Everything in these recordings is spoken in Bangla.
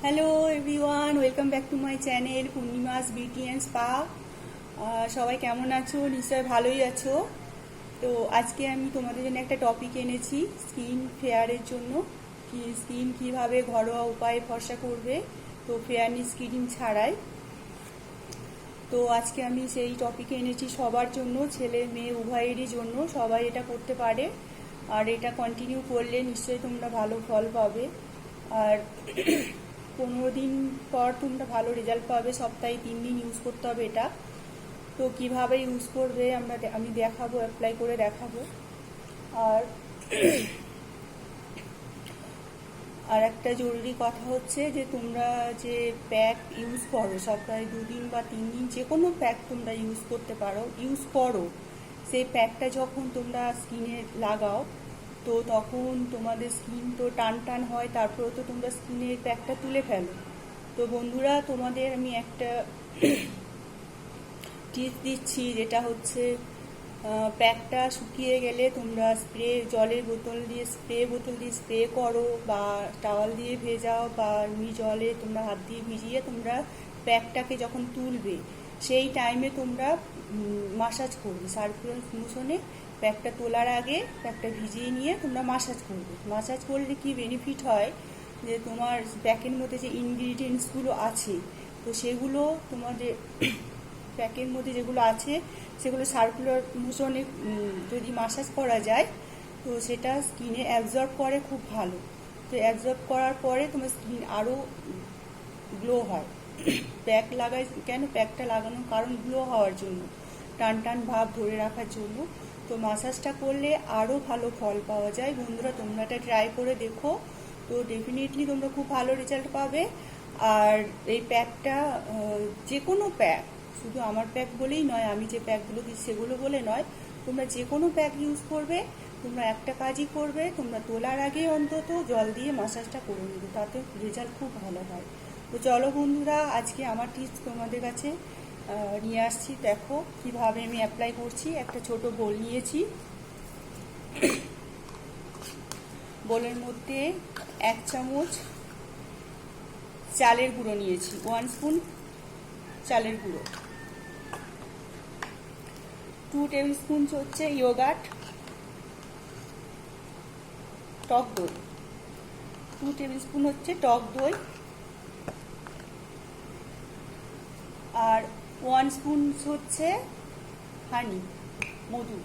Hello everyone, welcome back to my channel Purnima's beauty and spa. সবাই কেমন আছো? নিশ্চয় ভালোই আছো। তো আজকে আমি তোমাদের জন্য একটা টপিক এনেছি স্কিন ফেয়ারের জন্য, কি স্কিন কিভাবে ঘরোয়া উপায়ে ফর্সা করবে, তো ফেয়ারনেস ক্রিম ছাড়াই। তো আজকে আমি সেই টপিকে এনেছি সবার জন্য, ছেলে মেয়ে উভয়েরই জন্য। সবাই এটা করতে পারে, আর এটা কন্টিনিউ করলে নিশ্চয়ই তোমরা ভালো ফল পাবে। আর 15 দিন পর তোমরা ভালো রেজাল্ট পাবে। সপ্তাহে 3 দিন ইউজ করতে হবে এটা। তো কিভাবে ইউজ করবে আমি দেখাবো, অ্যাপ্লাই করে দেখাবো। আর আর একটা জরুরি কথা হচ্ছে যে তোমরা যে প্যাক ইউজ করো সপ্তাহে 2 দিন বা 3 দিন, যে কোনো প্যাক তোমরা ইউজ করতে পারো, ইউজ করো। সেই প্যাকটা যখন তোমরা স্কিনে লাগাও, তো তখন তোমাদের স্কিন তো টান টান হয়, তারপরেও তো তোমরা স্কিনের প্যাকটা তুলে ফেলো। তো বন্ধুরা, তোমাদের আমি একটা টিপস দিচ্ছি, যেটা হচ্ছে প্যাকটা শুকিয়ে গেলে তোমরা জলের বোতল দিয়ে স্প্রে করো, বা টাওয়াল দিয়ে ভেজাও, বা এমনি জলে তোমরা হাত দিয়ে ভিজিয়ে তোমরা প্যাকটাকে যখন তুলবে সেই টাইমে তোমরা মাসাজ করবে। সার্কুলার মোশনে প্যাকটা তোলার আগে প্যাকটা ভিজিয়ে নিয়ে তোমরা মাসাজ করবে। মাসাজ করলে কি বেনিফিট হয়, যে তোমার প্যাকের মধ্যে যে ইনগ্রিডিয়েন্টসগুলো আছে, তো সেগুলো তোমাদের প্যাকের মধ্যে যেগুলো আছে সেগুলো সার্কুলার মোশনে যদি মাসাজ করা যায়, তো সেটা স্কিনে অ্যাবজর্ব করে খুব ভালো। তো অ্যাবজর্ব করার পরে তোমার স্কিন আরও গ্লো হয়। প্যাক লাগাই কেন? প্যাকটা লাগানোর কারণ গ্লো হওয়ার জন্য, টান টান ভাব ধরে রাখার জন্য। তো মাসাজটা করলে আরও ভালো ফল পাওয়া যায়। বন্ধুরা, তোমরা এটা ট্রাই করে দেখো, তো ডেফিনেটলি তোমরা খুব ভালো রেজাল্ট পাবে। আর এই প্যাকটা যে কোনো প্যাক, শুধু আমার প্যাক বলেই নয়, আমি যে প্যাকগুলো দিই সেগুলো বলে নয়, তোমরা যে কোনো প্যাক ইউজ করবে, তোমরা একটা কাজই করবে, তোমরা তোলার আগে অন্তত জল দিয়ে মাসাজটা করে নেবে, তাতে রেজাল্ট খুব ভালো হয়। তো চলো বন্ধুরা, আজকে আমার টিপস তোমাদের কাছে নিয়ে আসছি। দেখো কিভাবে আমি অ্যাপ্লাই করছি। একটা ছোট বোল নিয়েছি, বোলের মধ্যে 1 চামচ চালের গুঁড়ো নিয়েছি, 1 স্পুন চালের গুঁড়ো, 2 টেবিল স্পুন হচ্ছে ইয়োগার্ট, টক দই, 2 টেবিল স্পুন হচ্ছে টক দই, আর 1 স্পুন হচ্ছে হানি, মধু।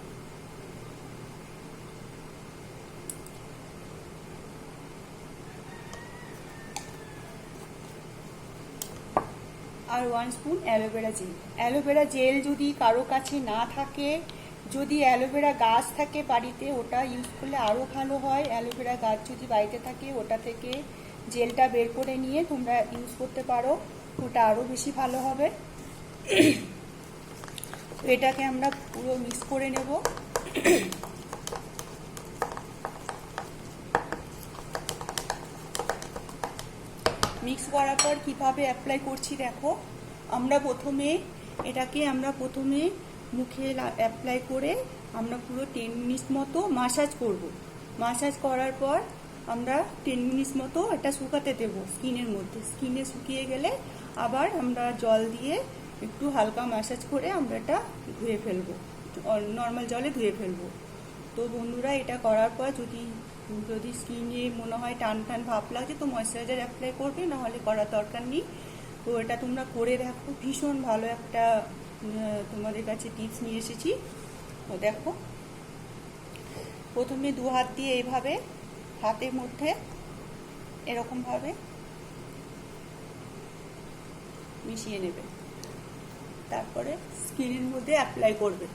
আর 1 spoon aloe vera gel. Aloe vera gel যদি কারো কাছে না থাকে, যদি অ্যালোভেরা গাছ থাকে বাড়িতে, ওটা ইউজ করলে আরও ভালো হয়। অ্যালোভেরা গাছ যদি বাড়িতে থাকে, ওটা থেকে জেলটা বের করে নিয়ে তোমরা ইউজ করতে পারো, ওটা আরও বেশি ভালো হবে। এটাকে আমরা পুরো মিক্স করে নেব। মিক্স করার পর কীভাবে অ্যাপ্লাই করছি দেখো। এটাকে আমরা প্রথমে মুখে অ্যাপ্লাই করে আমরা পুরো 10 মিনিট মতো মাসাজ করব। মাসাজ করার পর আমরা 10 মিনিট মতো এটা শুকাতে দেব স্কিনের মধ্যে। স্কিনে শুকিয়ে গেলে আবার আমরা জল দিয়ে একটু হালকা ম্যাসাজ করে আমরা এটা ধুয়ে ফেলবো, নর্মাল জলে ধুয়ে ফেলবো। তো বন্ধুরা, এটা করার পর যদি স্কিনে মনে হয় টান টান ভাব লাগছে, তো ময়শ্চারাইজার অ্যাপ্লাই করবে, নাহলে করার দরকার নেই। তো এটা তোমরা করে দেখো, ভীষণ ভালো একটা তোমাদের কাছে টিপস নিয়ে এসেছি। তো দেখো, প্রথমে 2 হাত দিয়ে এইভাবে হাতের মধ্যে এরকমভাবে মিশিয়ে নেবে, তারপরে স্কিনের মধ্যে অ্যাপ্লাই করবে।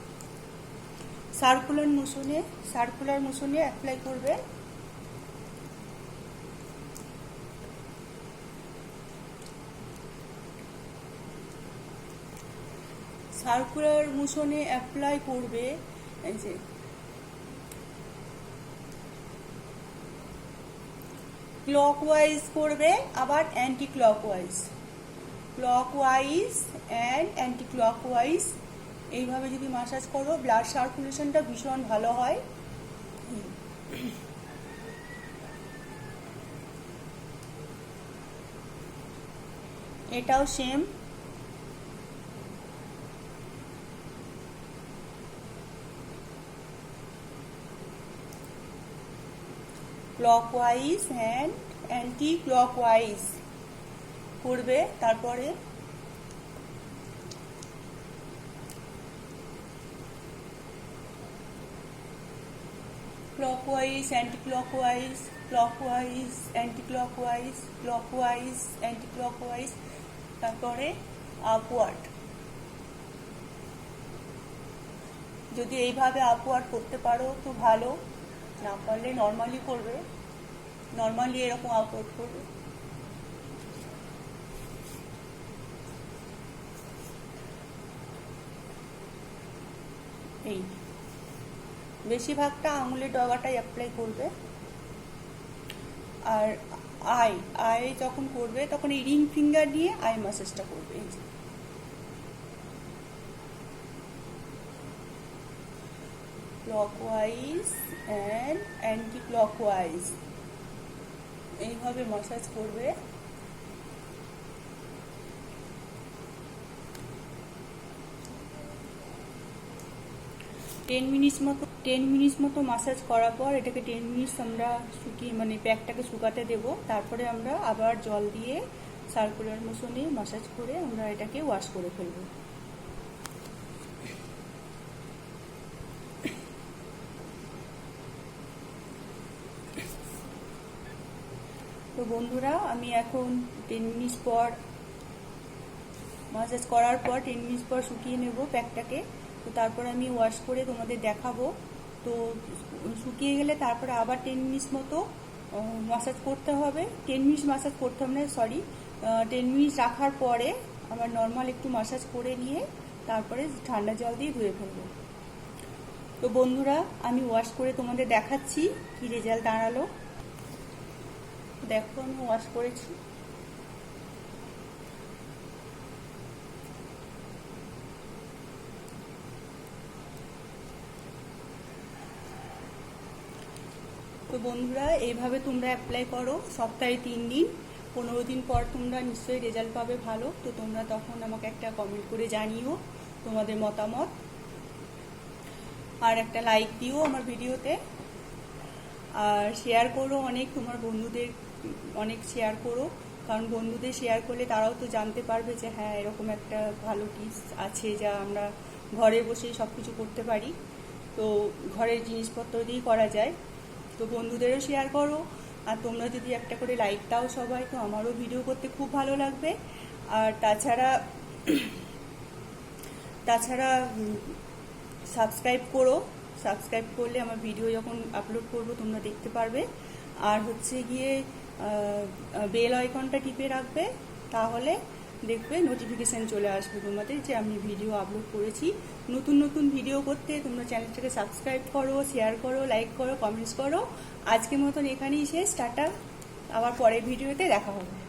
সার্কুলার মোশনে অ্যাপ্লাই করবে। সার্কুলার মোশনে অ্যাপ্লাই করবে, এই যে ক্লকওয়াইজ করবে, আবার anti clockwise and anti clockwise. এইভাবে যদি মাসাজ করো, ব্লাড সার্কুলেশনটা ভীষণ ভালো হয়। এটাও same. Clockwise and anti clockwise করবে। তারপরে clockwise anti clockwise, clockwise anti clockwise, clockwise anti clockwise, তারপরে আপওয়ার্ড। যদি এইভাবে আপওয়ার্ড করতে পারো তো ভালো, না পারলে নর্মালি করবে, নর্মালি এরকম আপওয়ার্ড করবে। এই বেশিরভাগটা আঙুলের ডগাটাই অ্যাপ্লাই করবে। আর আই যখন করবে তখন এই রিং ফিঙ্গার দিয়ে আই ম্যাসাজটা করবে। এই যে ক্লকওয়াইজ অ্যান্ড অ্যান্টি ক্লকওয়াইজ এইভাবে ম্যাসাজ করবে। টেন মিনিটস মতো ম্যাসাজ করার পর এটাকে 10 মিনিটস আমরা শুকিয়ে মানে প্যাকটাকে শুকাতে দেব। তারপরে আমরা আবার জল দিয়ে সার্কুলার মোশনে ম্যাসাজ করে আমরা এটাকে ওয়াশ করে ফেলব। তো বন্ধুরা, আমি এখন 10 মিনিটস পর ম্যাসাজ করার পর 10 মিনিটস পর শুকিয়ে নেব প্যাকটাকে। তো তারপর আমি ওয়াশ করে তোমাদের দেখাবো। তো শুকিয়ে গেলে তারপরে আবার 10 মিনিটস মতো ম্যাসাজ করতে হবে। 10 মিনিটস ম্যাসাজ করতে হবে না, সরি, 10 মিনিটস রাখার পরে আবার নর্মাল একটু ম্যাসাজ করে নিয়ে তারপরে ঠান্ডা জল দিয়ে ধুয়ে ফেলবো। তো বন্ধুরা, আমি ওয়াশ করে তোমাদের দেখাচ্ছি কি রেজাল্ট দাঁড়ালো। দেখো আমি ওয়াশ করেছি। তো বন্ধুরা, এইভাবে তোমরা অ্যাপ্লাই করো সপ্তাহে 3 দিন, 15 দিন পর তোমরা নিশ্চয়ই রেজাল্ট পাবে ভালো। তো তোমরা তখন আমাকে একটা কমেন্ট করে জানিও তোমাদের মতামত, আর একটা লাইক দিও আমার ভিডিওতে, আর শেয়ার করো অনেক, তোমার বন্ধুদের অনেক শেয়ার করো, কারণ বন্ধুদের শেয়ার করলে তারাও তো জানতে পারবে যে হ্যাঁ এরকম একটা ভালো টিপস আছে যা আমরা ঘরে বসেই সব কিছু করতে পারি। তো ঘরের জিনিসপত্র দিয়েই করা যায়। তো বন্ধুদেরও শেয়ার করো, আর তোমরা যদি একটা করে লাইক দাও সবাই, তো আমারও ভিডিও করতে খুব ভালো লাগবে। আর তাছাড়া সাবস্ক্রাইব করো, সাবস্ক্রাইব করলে আমার ভিডিও যখন আপলোড করব তোমরা দেখতে পারবে। আর হচ্ছে গিয়ে বেল আইকনটা টিপে রাখবে, তাহলে দেখবে নোটিফিকেশান চলে আসবে তোমাদের যে আমি ভিডিও আপলোড করেছি। নতুন নতুন ভিডিও করতে তোমরা চ্যানেলটাকে সাবস্ক্রাইব করো, শেয়ার করো, লাইক করো, কমেন্টস করো। আজকের মতন এখানেই শেষ, টাটা। আবার পরের ভিডিওতে দেখা হবে।